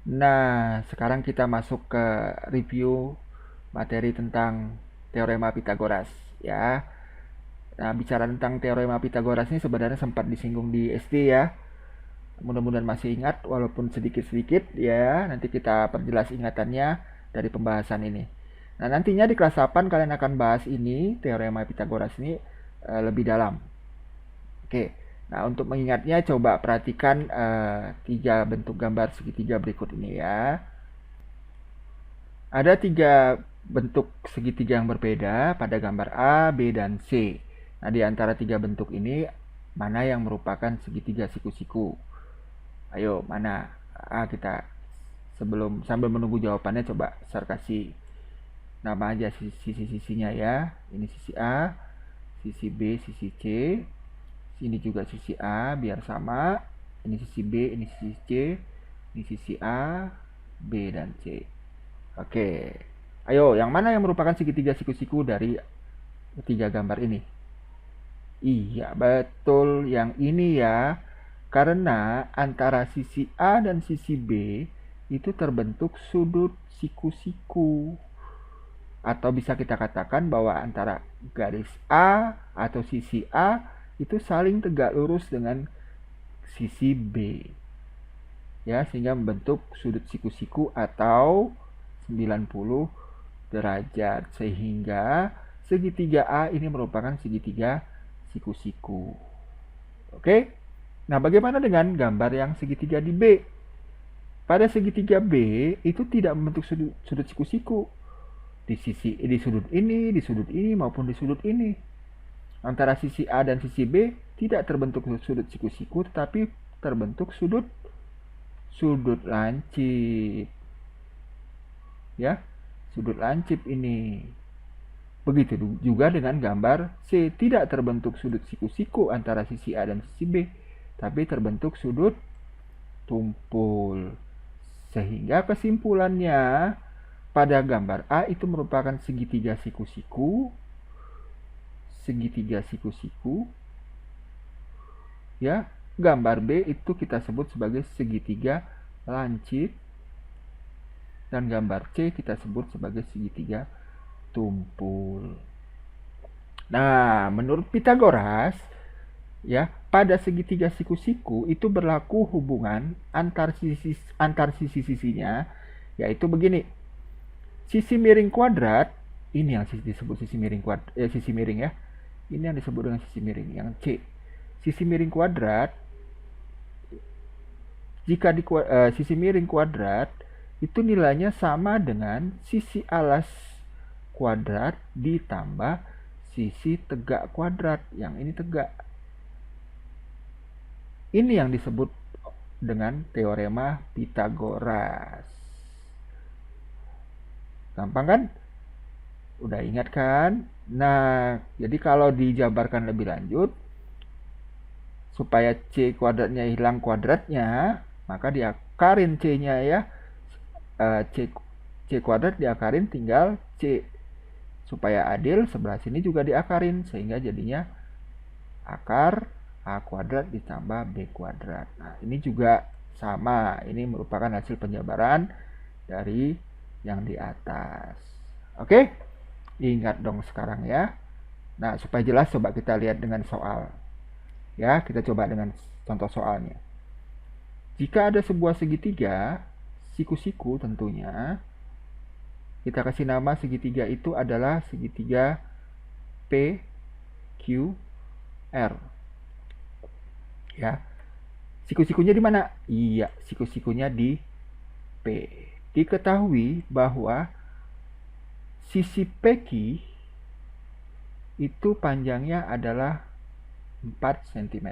Nah, sekarang kita masuk ke review materi tentang teorema Pitagoras ya. Nah, bicara tentang teorema Pitagoras ini sebenarnya sempat disinggung di SD ya. Mudah-mudahan masih ingat walaupun sedikit-sedikit ya. Nanti kita perjelas ingatannya dari pembahasan ini. Nah, nantinya di kelas 8 kalian akan bahas ini, teorema Pitagoras ini lebih dalam. Oke. Nah, untuk mengingatnya coba perhatikan tiga bentuk gambar segitiga berikut ini ya. Ada tiga bentuk segitiga yang berbeda pada gambar A, B, dan C. Nah, di antara tiga bentuk ini, mana yang merupakan segitiga siku-siku? Ayo, mana? Kita sambil menunggu jawabannya, coba saya kasih nama aja sisi-sisinya ya. Ini sisi A, sisi B, sisi C. Ini juga sisi A, biar sama. Ini sisi B, ini sisi C. Ini sisi A, B, dan C. Oke. Ayo, yang mana yang merupakan segitiga siku-siku dari tiga gambar ini? Iya, betul. Yang ini ya. Karena antara sisi A dan sisi B itu terbentuk sudut siku-siku. Atau bisa kita katakan bahwa antara garis A atau sisi A itu saling tegak lurus dengan sisi B. Ya, sehingga membentuk sudut siku-siku atau 90 derajat, sehingga segitiga A ini merupakan segitiga siku-siku. Oke. Nah, bagaimana dengan gambar yang segitiga di B? Pada segitiga B itu tidak membentuk sudut siku-siku di sudut ini maupun di sudut ini. Antara sisi A dan sisi B tidak terbentuk sudut siku-siku, tetapi terbentuk sudut lancip. Ya, sudut lancip ini. Begitu juga dengan gambar C, tidak terbentuk sudut siku-siku antara sisi A dan sisi B, tapi terbentuk sudut tumpul. Sehingga kesimpulannya pada gambar A itu merupakan segitiga siku-siku, ya. Gambar B itu kita sebut sebagai segitiga lancip, dan gambar C kita sebut sebagai segitiga tumpul. Nah, menurut Pitagoras, ya, pada segitiga siku-siku itu berlaku hubungan antar sisi-sisinya, yaitu begini. Sisi miring kuadrat, ini yang disebut sisi miring sisi miring ya. Ini yang disebut dengan sisi miring, yang C. Sisi miring kuadrat, jika sisi miring kuadrat itu nilainya sama dengan sisi alas kuadrat ditambah sisi tegak kuadrat. Yang ini tegak. Ini yang disebut dengan teorema Pitagoras. Gampang kan? Udah ingat kan? Nah, jadi kalau dijabarkan lebih lanjut, supaya C kuadratnya hilang kuadratnya, maka diakarin C-nya ya. C kuadrat diakarin tinggal C. Supaya adil, sebelah sini juga diakarin, sehingga jadinya akar A kuadrat ditambah B kuadrat. Nah, ini juga sama. Ini merupakan hasil penjabaran dari yang di atas. Oke? Ingat dong sekarang ya. Nah, supaya jelas coba kita lihat dengan soal. Ya, kita coba dengan contoh soalnya. Jika ada sebuah segitiga, siku-siku tentunya, kita kasih nama segitiga itu adalah segitiga PQR. Ya. Siku-sikunya di mana? Iya, siku-sikunya di P. Diketahui bahwa sisi PQ itu panjangnya adalah 4 cm.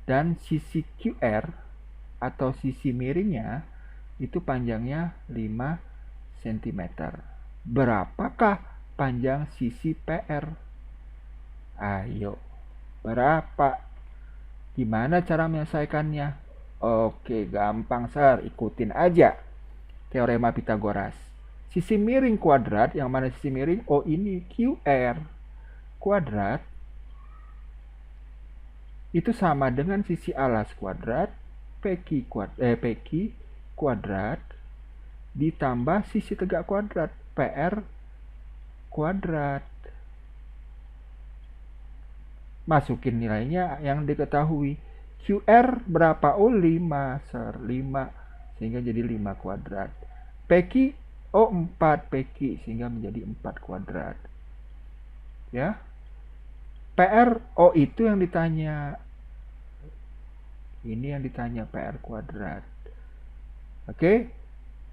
Dan sisi QR atau sisi miringnya itu panjangnya 5 cm. Berapakah panjang sisi PR? Ayo, berapa? Gimana cara menyelesaikannya? Oke, gampang sir, ikutin aja teorema Pitagoras. Sisi miring kuadrat, yang mana sisi miring? Oh, ini QR kuadrat itu sama dengan sisi alas kuadrat PQ kuadrat ditambah sisi tegak kuadrat, PR kuadrat. Masukin nilainya yang diketahui. QR berapa? Oh 5, 5. Sehingga jadi 5 kuadrat. PQ, oh 4 PQ. Sehingga menjadi 4 kuadrat. Ya. PR, oh itu yang ditanya. Ini yang ditanya PR kuadrat. Oke.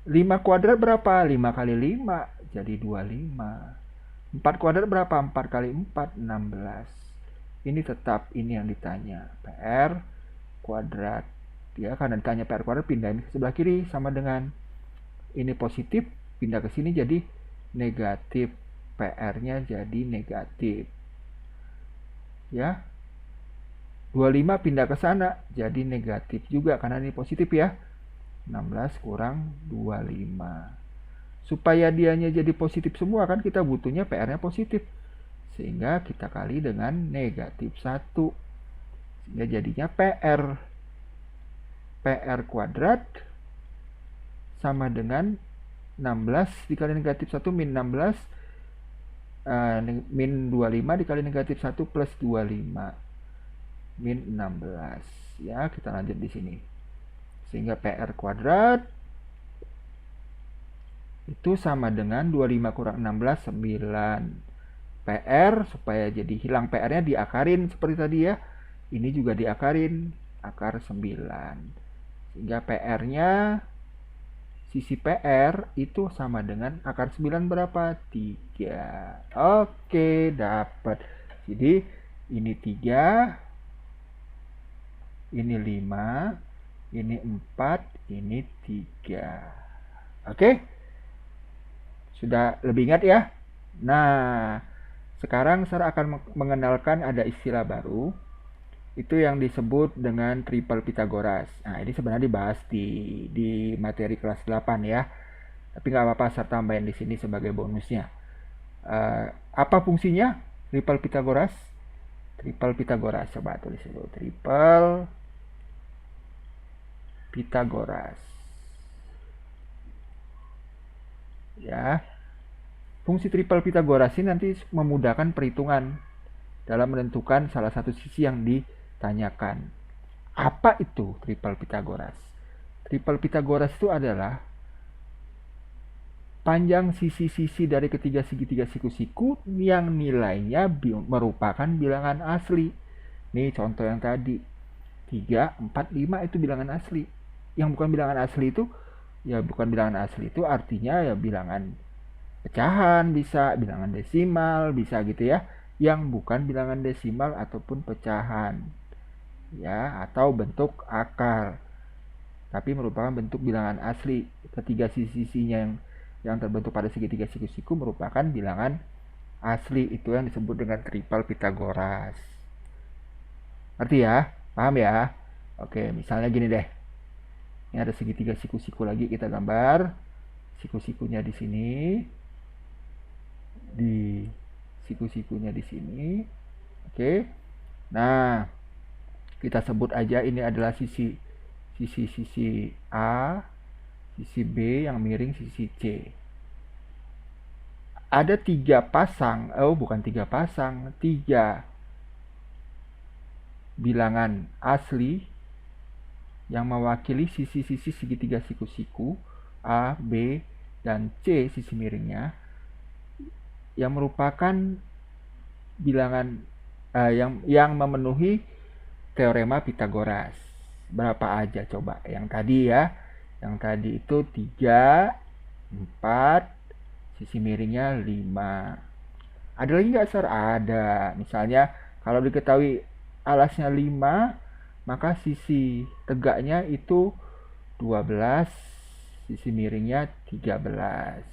5 kuadrat berapa? 5 kali 5. Jadi 25. 4 kuadrat berapa? 4 kali 4, 16. Ini tetap ini yang ditanya, PR kuadrat. Ya, karena ditanya PR kuadrat, pindahin ke sebelah kiri sama dengan ini positif, pindah ke sini jadi negatif. PR-nya jadi negatif. Ya. 25 pindah ke sana jadi negatif juga karena ini positif ya. 16 kurang 25. Supaya dianya jadi positif semua kan kita butuhnya PR-nya positif. Sehingga kita kali dengan negatif 1. Sehingga jadinya PR kuadrat sama dengan 16 dikali negatif 1 min 16 min 25 dikali negatif 1 plus 25 min 16. Ya, kita lanjut di sini. Sehingga PR kuadrat itu sama dengan 25 kurang 16, 9. PR supaya jadi hilang PR-nya diakarin seperti tadi ya. Ini juga diakarin, akar 9. Sehingga PR-nya sisi PR itu sama dengan akar 9 berapa? 3. Oke, dapat. Jadi ini 3, ini 5, ini 4, ini 3. Oke? Sudah lebih ingat ya? Nah, sekarang saya akan mengenalkan ada istilah baru. Itu yang disebut dengan triple Pythagoras. Nah, ini sebenarnya dibahas di materi kelas 8 ya. Tapi nggak apa-apa, saya tambahin di sini sebagai bonusnya. Apa fungsinya triple Pythagoras? Triple Pythagoras, coba tulis dulu. Triple Pythagoras. Ya. Fungsi triple Pythagoras ini nanti memudahkan perhitungan dalam menentukan salah satu sisi yang ditanyakan. Apa itu triple Pythagoras? Triple Pythagoras itu adalah panjang sisi-sisi dari ketiga segitiga siku-siku yang nilainya merupakan bilangan asli. Nih contoh yang tadi. 3, 4, 5 itu bilangan asli. Yang bukan bilangan asli itu, ya bukan bilangan asli itu artinya ya bilangan pecahan bisa, bilangan desimal bisa gitu ya, yang bukan bilangan desimal ataupun pecahan ya, atau bentuk akar tapi merupakan bentuk bilangan asli. Ketiga sisi-sisinya yang terbentuk pada segitiga siku-siku merupakan bilangan asli. Itu yang disebut dengan triple Pythagoras. Ngerti ya? Paham ya? Oke, misalnya gini deh. Ini ada segitiga siku-siku lagi, kita gambar siku-sikunya di sini. Di siku-sikunya di sini. Oke. Nah, kita sebut aja ini adalah sisi A, sisi B yang miring sisi C. Ada 3 pasang, bukan 3 pasang, 3 bilangan asli yang mewakili sisi-sisi segitiga siku-siku A, B, dan C sisi miringnya, yang merupakan bilangan yang memenuhi teorema Pythagoras. Berapa aja coba? Yang tadi ya. Yang tadi itu 3, 4, sisi miringnya 5. Ada lagi nggak, Sir? Ada. Misalnya kalau diketahui alasnya 5, maka sisi tegaknya itu 12, sisi miringnya 13.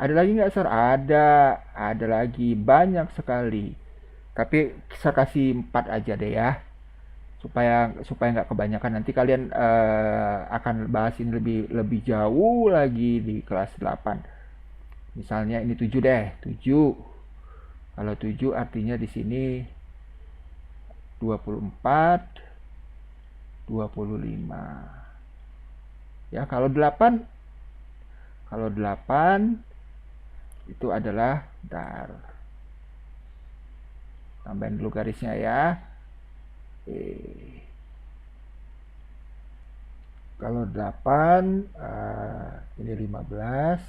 Ada lagi nggak, Sir? Ada lagi, banyak sekali. Tapi saya kasih 4 aja deh ya, supaya nggak kebanyakan. Nanti kalian akan bahas ini lebih jauh lagi di kelas 8. Misalnya ini 7 deh, 7. Kalau 7 artinya di sini 24, 25. Ya, kalau 8 itu adalah, bentar, tambahin dulu garisnya ya. Kalau 8, ini 15,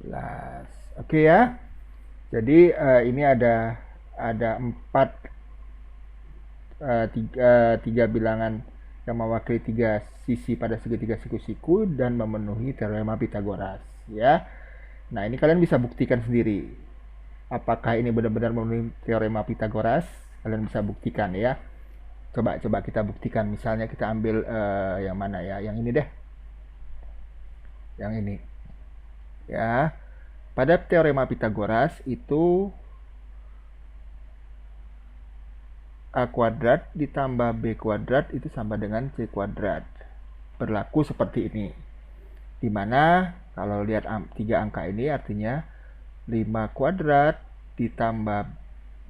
17. Oke ya. Jadi ini ada 4, tiga bilangan yang mewakili 3 sisi pada segitiga siku-siku dan memenuhi teorema Pitagoras ya. Nah, ini kalian bisa buktikan sendiri. Apakah ini benar-benar memenuhi teorema Pitagoras? Kalian bisa buktikan ya. Coba kita buktikan. Misalnya kita ambil yang mana ya? Yang ini deh. Yang ini. Ya. Pada teorema Pitagoras itu A kuadrat ditambah B kuadrat itu sama dengan C kuadrat. Berlaku seperti ini. Dimana kalau lihat 3 angka ini artinya 5 kuadrat ditambah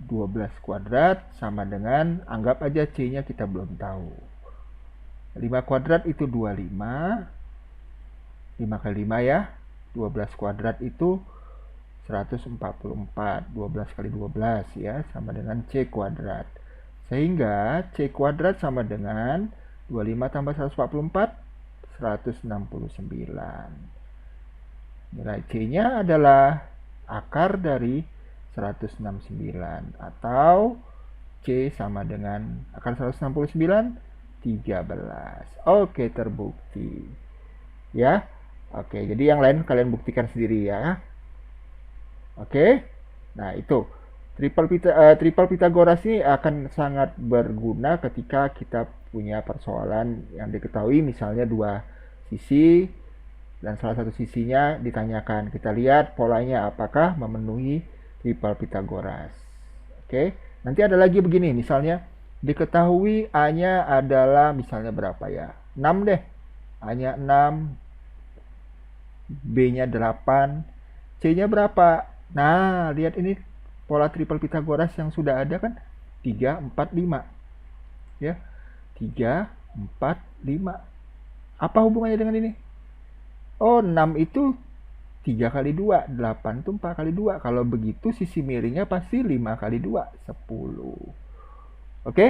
12 kuadrat sama dengan, anggap aja C-nya kita belum tahu. 5 kuadrat itu 25. 5 kali 5 ya. 12 kuadrat itu 144. 12 kali 12 ya, sama dengan C kuadrat. Sehingga C kuadrat sama dengan 25 tambah 144, 169. Nilai C-nya adalah akar dari 169 atau C sama dengan akar 169, 13. Oke, terbukti. Ya. Oke, jadi yang lain kalian buktikan sendiri ya. Oke. Nah, itu triple Pitagoras ini akan sangat berguna ketika kita punya persoalan yang diketahui misalnya 2 sisi dan salah satu sisinya ditanyakan. Kita lihat polanya apakah memenuhi triple Pitagoras. Oke. Nanti ada lagi begini, misalnya diketahui A-nya adalah misalnya berapa ya? 6 deh. A-nya 6, B-nya 8, C-nya berapa? Nah, lihat ini pola triple Pitagoras yang sudah ada kan 3, 4, 5 ya. 3, 4, 5. Apa hubungannya dengan ini? Oh, 6 itu 3 kali 2, 8 itu 4 kali 2. Kalau begitu sisi miringnya pasti 5 kali 2, 10. Oke?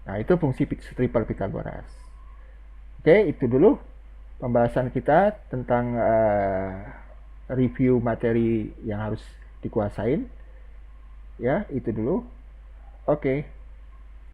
Nah, itu fungsi triple Pitagoras. Oke, itu dulu pembahasan kita tentang review materi yang harus dikuasain. Ya, itu dulu. Oke.